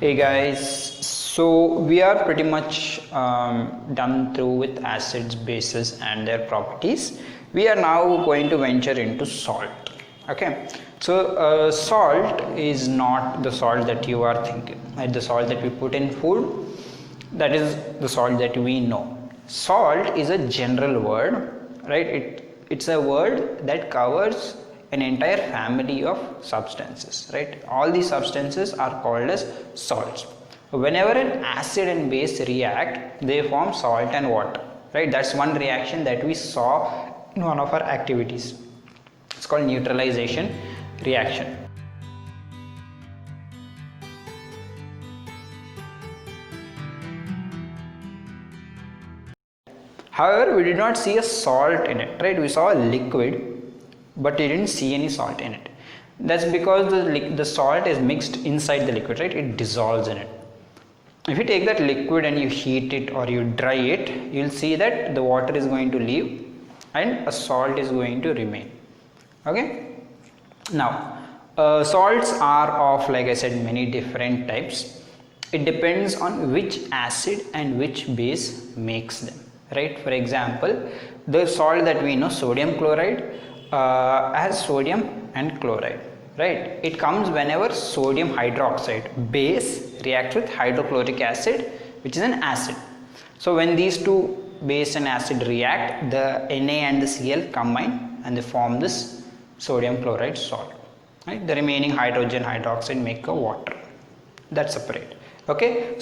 Hey guys, so we are pretty much done through with acids, bases and their properties. We are now going to venture into salt. Okay, so salt is not the salt that you are thinking, right? The salt that we put in food, that is the salt that we know. Salt is a general word, right? It's a word that covers an entire family of substances, right? All these substances are called as salts. Whenever an acid and base react, they form salt and water, right? That's one reaction that we saw in one of our activities. It's called neutralization reaction. However, we did not see a salt in it, right? We saw a liquid, but we didn't see any salt in it. That's because the salt is mixed inside the liquid, right? It dissolves in it. If you take that liquid and you heat it or you dry it, you'll see that the water is going to leave and a salt is going to remain. Okay. Now, salts are of, like I said, many different types. It depends on which acid and which base makes them, right? For example, the salt that we know, sodium chloride, has sodium and chloride, right? It comes whenever sodium hydroxide base reacts with hydrochloric acid, which is an acid. So when these two base and acid react, the Na and the Cl combine and they form this sodium chloride salt, right? The remaining hydrogen hydroxide make a water. That's separate. Okay.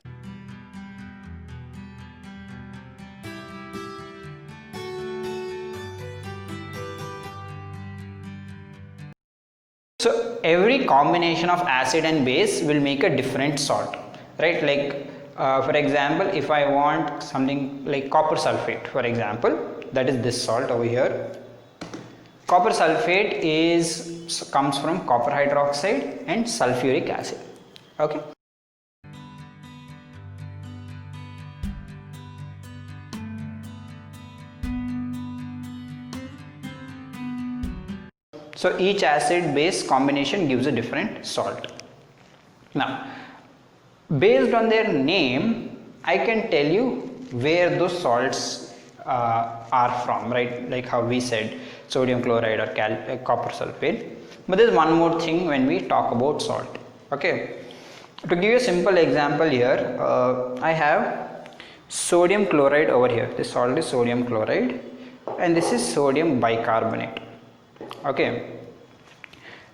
So every combination of acid and base will make a different salt, right? Like for example, if I want something like copper sulphate, for example, that is this salt over here. Copper sulphate comes from copper hydroxide and sulfuric acid. Okay. So each acid base combination gives a different salt. Now, based on their name, I can tell you where those salts are from, right? Like how we said sodium chloride or copper sulphate. But there's one more thing when we talk about salt. Okay. To give you a simple example here, I have sodium chloride over here. This salt is sodium chloride and this is sodium bicarbonate. Okay,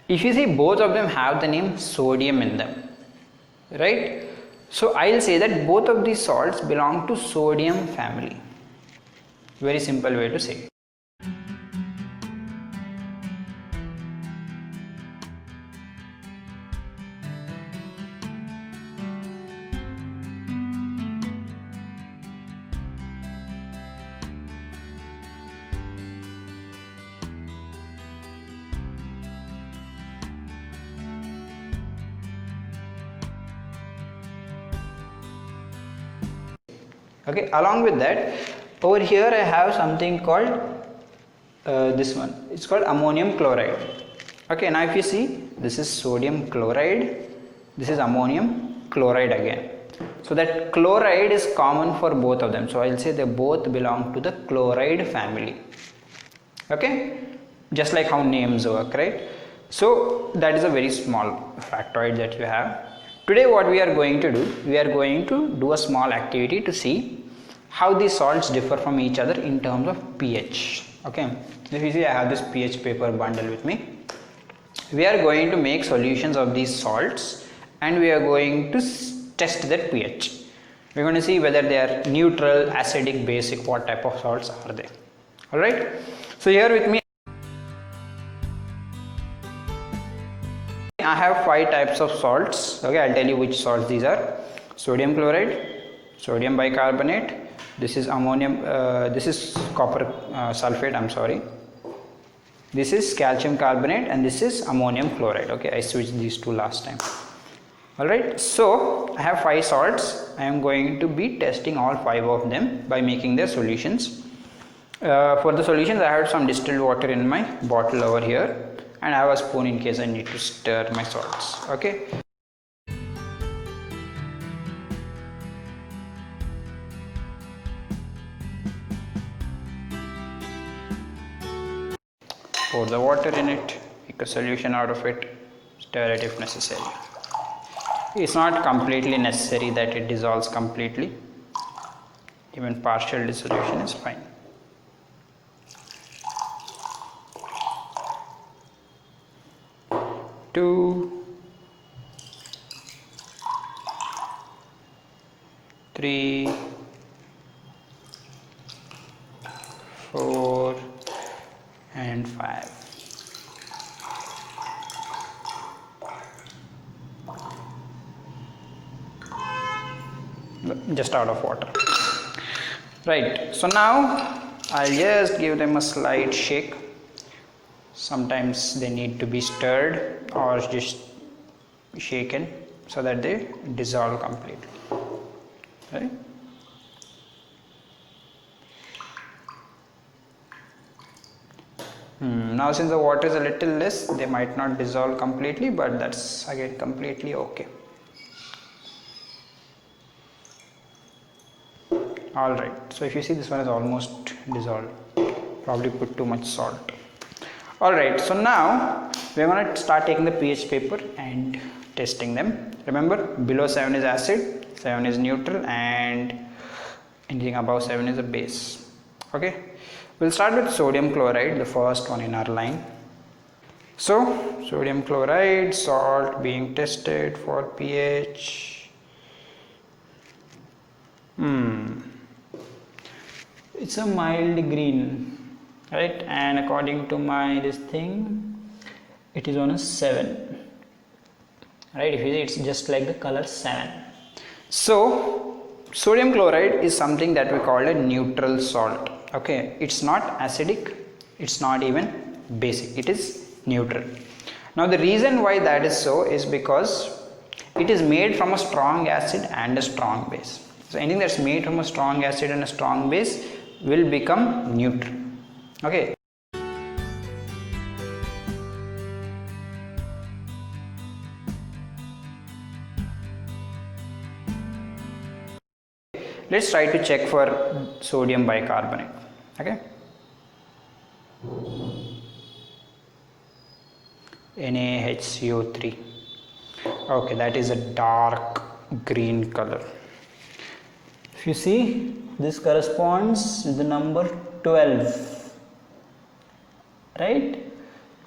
if you see, both of them have the name sodium in them, right? So I'll say that both of these salts belong to sodium family. Very simple way to say it. Okay, along with that, over here I have something called this one. It's called ammonium chloride. Okay, now if you see, this is sodium chloride, this is ammonium chloride again. So that chloride is common for both of them. So I'll say they both belong to the chloride family. Okay, just like how names work, right? So that is a very small factoid that you have. Today what we are going to do, we are going to do a small activity to see how these salts differ from each other in terms of pH. Okay, if you see, I have this pH paper bundle with me. We are going to make solutions of these salts and we are going to test their pH. We are going to see whether they are neutral, acidic, basic, what type of salts are they. Alright, so here with me I have 5 types of salts. Okay, I'll tell you which salts these are. Sodium chloride, sodium bicarbonate, this is ammonium, this is copper sulphate, I'm sorry. This is calcium carbonate and this is ammonium chloride. Okay, I switched these two last time. Alright, so I have 5 salts. I am going to be testing all 5 of them by making their solutions. For the solutions, I have some distilled water in my bottle over here. And I have a spoon in case I need to stir my salts. Okay. pour the water in it, make a solution out of it, stir it if necessary. It's not completely necessary that it dissolves completely, even partial dissolution is fine. Two, 3, 4 and 5. Just out of water. Right, so now I'll just give them a slight shake. Sometimes they need to be stirred or just shaken so that they dissolve completely. Right? Now since the water is a little less, they might not dissolve completely, but that's again completely okay. Alright, so if you see, this one is almost dissolved, probably put too much salt. Alright, so now we are going to start taking the pH paper and testing them. Remember, below 7 is acid, 7 is neutral, and anything above 7 is a base. Okay, we'll start with sodium chloride, the first one in our line. So sodium chloride, salt being tested for pH. It's a mild green, right? And according to my this thing, it is on a 7. Right, if you see, it's just like the color 7. So sodium chloride is something that we call a neutral salt. Okay, it's not acidic, it's not even basic, it is neutral. Now the reason why that is so is because it is made from a strong acid and a strong base. So anything that's made from a strong acid and a strong base will become neutral. Okay. Let's try to check for sodium bicarbonate. Okay. NaHCO3. Okay, that is a dark green color. If you see, this corresponds with the number 12, right?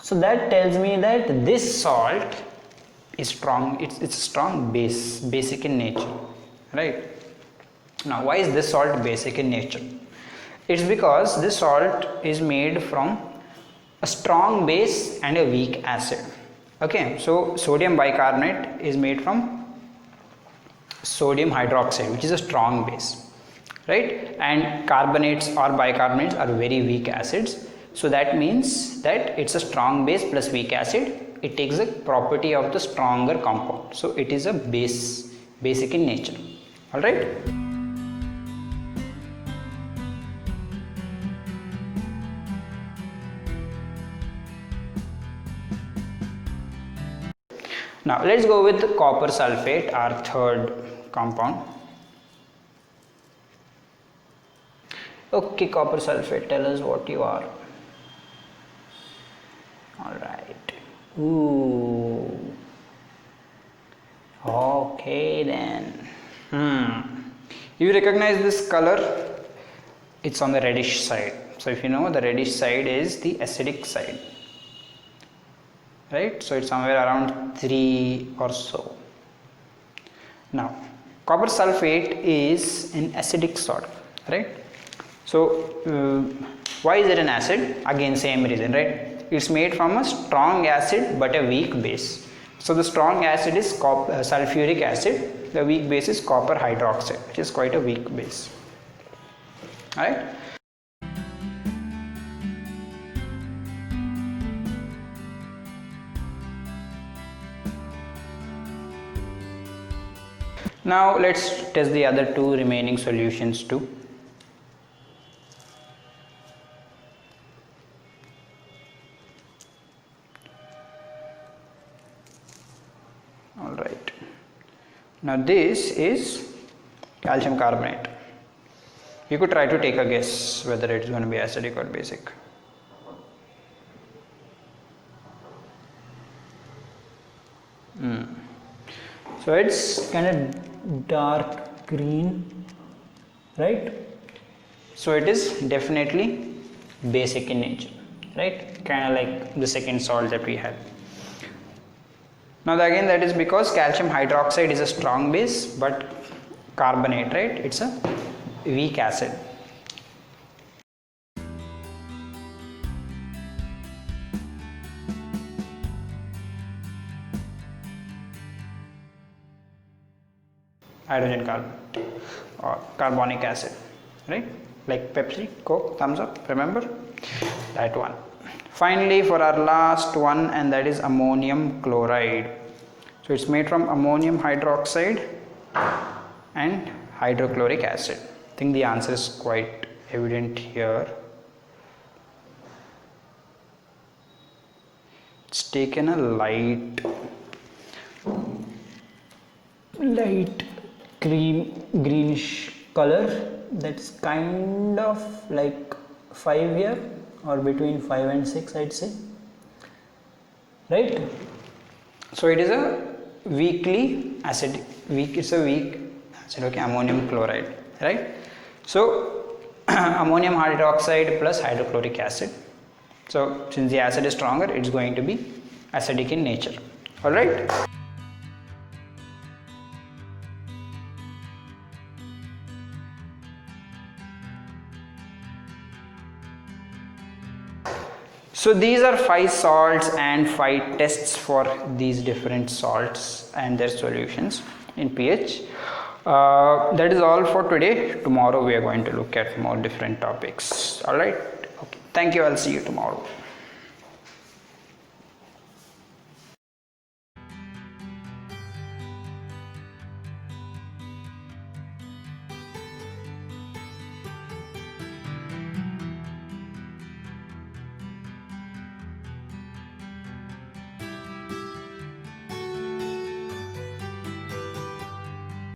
So that tells me that this salt is strong. It's a strong base, basic in nature, right? Now, why is this salt basic in nature? It's because this salt is made from a strong base and a weak acid. Okay, so sodium bicarbonate is made from sodium hydroxide, which is a strong base, right? And carbonates or bicarbonates are very weak acids. So that means that it's a strong base plus weak acid. It takes the property of the stronger compound. So it is a base, basic in nature. All right. Now let's go with copper sulphate, our third compound. Okay, copper sulphate, tell us what you are. Alright. Ooh. Okay then. You recognize this color? It's on the reddish side. So if you know, the reddish side is the acidic side. Right, so it's somewhere around 3 or so. Now copper sulphate is an acidic salt, right? So why is it an acid? Again, same reason, right? It's made from a strong acid but a weak base. So the strong acid is sulfuric acid, the weak base is copper hydroxide, which is quite a weak base. Alright. Now let's test the other two remaining solutions too. Alright. Now this is calcium carbonate. You could try to take a guess whether it is going to be acidic or basic. So it's kind of dark green, right? So it is definitely basic in nature, right? Kind of like the second salt that we had. Now again, that is because calcium hydroxide is a strong base, but carbonate, right? It's a weak acid. Hydrogen carbonate or carbonic acid, right? Like Pepsi, Coke, thumbs up, remember that one. Finally, for our last one, and that is ammonium chloride. So it's made from ammonium hydroxide and hydrochloric acid. I think the answer is quite evident here. It's taken a light greenish color. That's kind of like 5 here, or between 5 and 6, I'd say, right? So it is a weakly acid, it's a weak acid, okay, ammonium chloride, right? So ammonium hydroxide plus hydrochloric acid. So since the acid is stronger, it's going to be acidic in nature. All right. So these are 5 salts and 5 tests for these different salts and their solutions in pH. That is all for today. Tomorrow we are going to look at more different topics. All right. Okay. Thank you. I'll see you tomorrow.